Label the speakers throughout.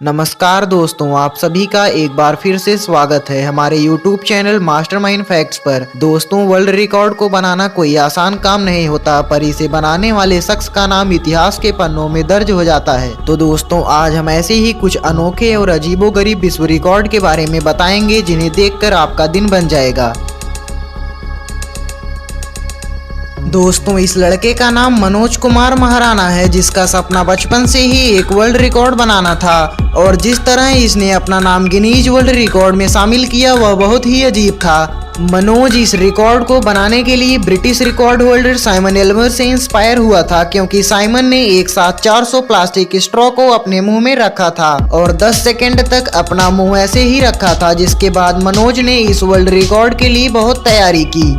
Speaker 1: नमस्कार दोस्तों, आप सभी का एक बार फिर से स्वागत है हमारे YouTube चैनल मास्टरमाइंड फैक्ट्स पर। दोस्तों, वर्ल्ड रिकॉर्ड को बनाना कोई आसान काम नहीं होता, पर इसे बनाने वाले शख्स का नाम इतिहास के पन्नों में दर्ज हो जाता है। तो दोस्तों, आज हम ऐसे ही कुछ अनोखे और अजीबोगरीब विश्व रिकॉर्ड के बारे में बताएंगे जिन्हें देखकर आपका दिन बन जाएगा। दोस्तों, इस लड़के का नाम मनोज कुमार महाराणा है, जिसका सपना बचपन से ही एक वर्ल्ड रिकॉर्ड बनाना था। और जिस तरह इसने अपना नाम गिनीज वर्ल्ड रिकॉर्ड में शामिल किया वह बहुत ही अजीब था। मनोज इस रिकॉर्ड को बनाने के लिए British record holder Simon Elmer से इंस्पायर हुआ था, क्योंकि साइमन ने एक साथ 400 प्लास्टिक स्ट्रॉ को अपने मुंह में रखा था और 10 सेकंड तक अपना मुंह ऐसे ही रखा था। जिसके बाद मनोज ने इस वर्ल्ड रिकॉर्ड के लिए बहुत तैयारी की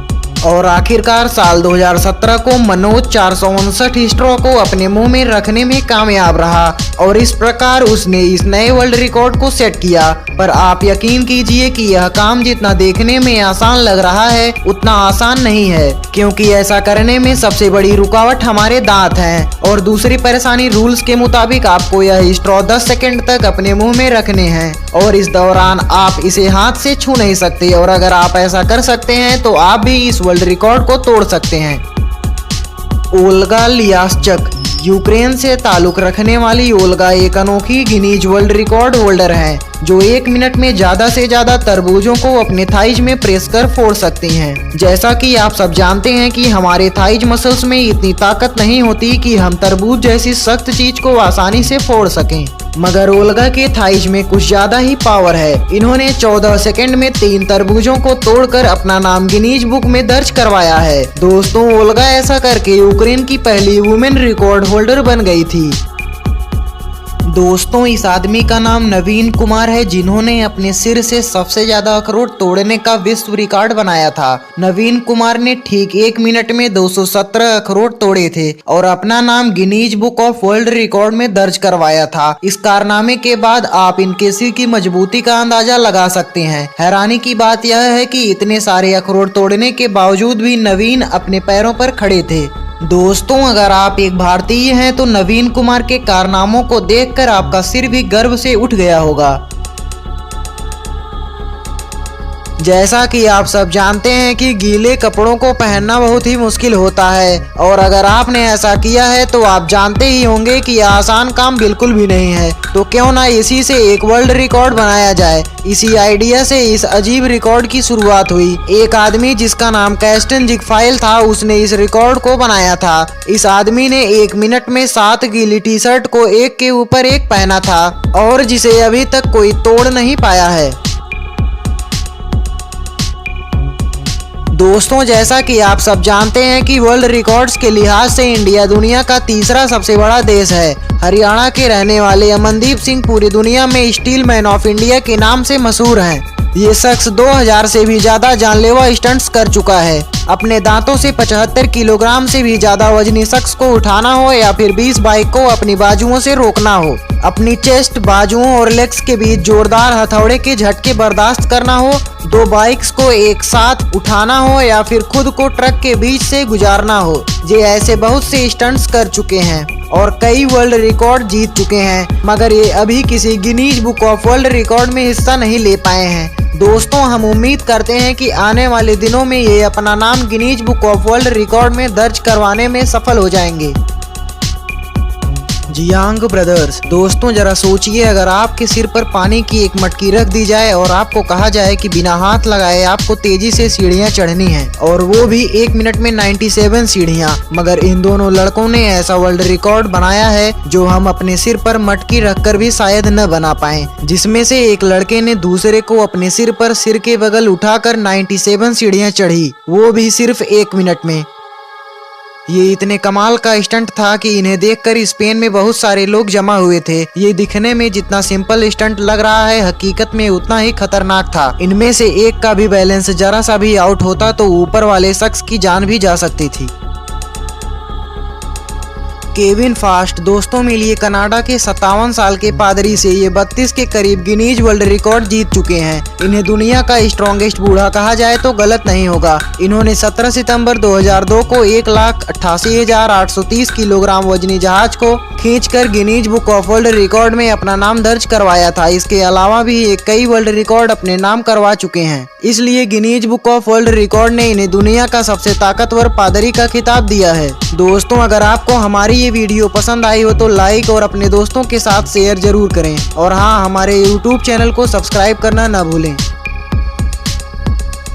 Speaker 1: और आखिरकार साल 2017 को मनोज 459 स्ट्रॉ को अपने मुंह में रखने में कामयाब रहा और इस प्रकार उसने इस नए वर्ल्ड रिकॉर्ड को सेट किया। पर आप यकीन कीजिए कि यह काम जितना देखने में आसान लग रहा है उतना आसान नहीं है, क्योंकि ऐसा करने में सबसे बड़ी रुकावट हमारे दांत हैं। और दूसरी परेशानी, रूल्स के मुताबिक आपको यह स्ट्रॉ 10 सेकंड तक अपने मुंह में रखने हैं और इस दौरान आप इसे हाथ से छू नहीं सकते। और अगर आप ऐसा कर सकते हैं तो आप भी इस वर्ल्ड रिकॉर्ड को तोड़ सकते हैं। ओल्गा लियाश्चक, यूक्रेन से ताल्लुक रखने वाली ओल्गा एक अनोखी गिनीज वर्ल्ड रिकॉर्ड होल्डर हैं, जो 1 मिनट में ज्यादा से ज्यादा तरबूजों को अपने थाइज में प्रेस कर फोड़ सकती हैं। जैसा कि आप सब जानते हैं कि हमारे थाइज मसल्स में इतनी ताकत नहीं होती कि हम तरबूज जैसी सख्त चीज को आसानी से फोड़ सकें, मगर ओल्गा के थाइज में कुछ ज्यादा ही पावर है। इन्होंने 14 सेकंड में 3 तरबूजों को तोड़कर अपना नाम गिनीज बुक में दर्ज करवाया है। दोस्तों, ओल्गा ऐसा करके यूक्रेन की पहली वुमेन रिकॉर्ड होल्डर बन गई थी। दोस्तों, इस आदमी का नाम नवीन कुमार है, जिन्होंने अपने सिर से सबसे ज्यादा अखरोट तोड़ने का विश्व रिकॉर्ड बनाया था। नवीन कुमार ने ठीक 1 मिनट में 217 अखरोट तोड़े थे और अपना नाम Guinness book of world record में दर्ज करवाया था। इस कारनामे के बाद आप इनके सिर की मजबूती का अंदाजा लगा सकते हैं। हैरानी की बात यह है कि इतने सारे अखरोट तोड़ने के बावजूद भी नवीन अपने पैरों पर खड़े थे। दोस्तों, अगर आप एक भारतीय हैं तो नवीन कुमार के कारनामों को देखकर आपका सिर भी गर्व से उठ गया होगा। जैसा कि आप सब जानते हैं कि गीले कपड़ों को पहनना बहुत ही मुश्किल होता है, और अगर आपने ऐसा किया है तो आप जानते ही होंगे कि यह आसान काम बिल्कुल भी नहीं है। तो क्यों ना इसी से एक वर्ल्ड रिकॉर्ड बनाया जाए। इसी आइडिया से इस अजीब रिकॉर्ड की शुरुआत हुई। एक आदमी जिसका नाम कैस्टन जिगफाइल था, उसने इस रिकॉर्ड को बनाया था। इस आदमी ने 1 मिनट में 7 गीली टी शर्ट को एक के ऊपर एक पहना था और जिसे अभी तक कोई तोड़ नहीं पाया है। दोस्तों, जैसा कि आप सब जानते हैं कि वर्ल्ड रिकॉर्ड्स के लिहाज से इंडिया दुनिया का तीसरा सबसे बड़ा देश है। हरियाणा के रहने वाले अमनदीप सिंह पूरी दुनिया में स्टील मैन ऑफ इंडिया के नाम से मशहूर हैं। ये शख्स 2000 से भी ज्यादा जानलेवा स्टंट्स कर चुका है। अपने दांतों से 75 किलोग्राम से भी ज्यादा वजनी शख्स को उठाना हो या फिर 20 बाइक को अपनी बाजुओं से रोकना हो, अपनी चेस्ट, बाजुओं और लेग्स के बीच जोरदार हथौड़े के झटके बर्दाश्त करना हो, 2 बाइक्स को एक साथ उठाना हो या फिर खुद को ट्रक के बीच से गुजारना हो। ये ऐसे बहुत से स्टंट्स कर चुके हैं और कई वर्ल्ड रिकॉर्ड जीत चुके हैं, मगर ये अभी किसी Guinness book of world record में हिस्सा नहीं ले पाए हैं। दोस्तों, हम उम्मीद करते हैं कि आने वाले दिनों में ये अपना नाम Guinness book of world record में दर्ज करवाने में सफल हो जाएंगे। जियांग ब्रदर्स, दोस्तों जरा सोचिए, अगर आपके सिर पर पानी की एक मटकी रख दी जाए और आपको कहा जाए कि बिना हाथ लगाए आपको तेजी से सीढ़ियां चढ़नी हैं, और वो भी 1 मिनट में 97 सीढ़ियां। मगर इन दोनों लड़कों ने ऐसा वर्ल्ड रिकॉर्ड बनाया है जो हम अपने सिर पर मटकी रखकर भी शायद न बना पाए। जिसमें से एक लड़के ने दूसरे को अपने सिर पर सिर के बगल उठाकर 97 सीढ़ियां चढ़ी, वो भी सिर्फ 1 मिनट में। ये इतने कमाल का स्टंट था कि इन्हें देखकर स्पेन में बहुत सारे लोग जमा हुए थे। ये दिखने में जितना सिंपल स्टंट लग रहा है, हकीकत में उतना ही खतरनाक था। इनमें से एक का भी बैलेंस जरा सा भी आउट होता तो ऊपर वाले शख्स की जान भी जा सकती थी। केविन फास्ट दोस्तों मिलिए कनाडा के 57 साल के पादरी से ये 32 के करीब गिनीज वर्ल्ड रिकॉर्ड जीत चुके हैं। इन्हें दुनिया का स्ट्रॉन्गेस्ट बूढ़ा कहा जाए तो गलत नहीं होगा। इन्होंने 17 सितंबर 2002 को 1,88,830 किलोग्राम वजनी जहाज को खींचकर Guinness book of world record में अपना नाम दर्ज करवाया था। इसके अलावा भी ये कई वर्ल्ड रिकॉर्ड अपने नाम करवा चुके हैं, इसलिए Guinness book of world record ने इन्हें दुनिया का सबसे ताकतवर पादरी का खिताब दिया है। दोस्तों अगर आपको हमारी ये वीडियो पसंद आई हो तो लाइक और अपने दोस्तों के साथ शेयर जरूर करें और हाँ, हमारे YouTube चैनल को सब्सक्राइब करना न भूलें।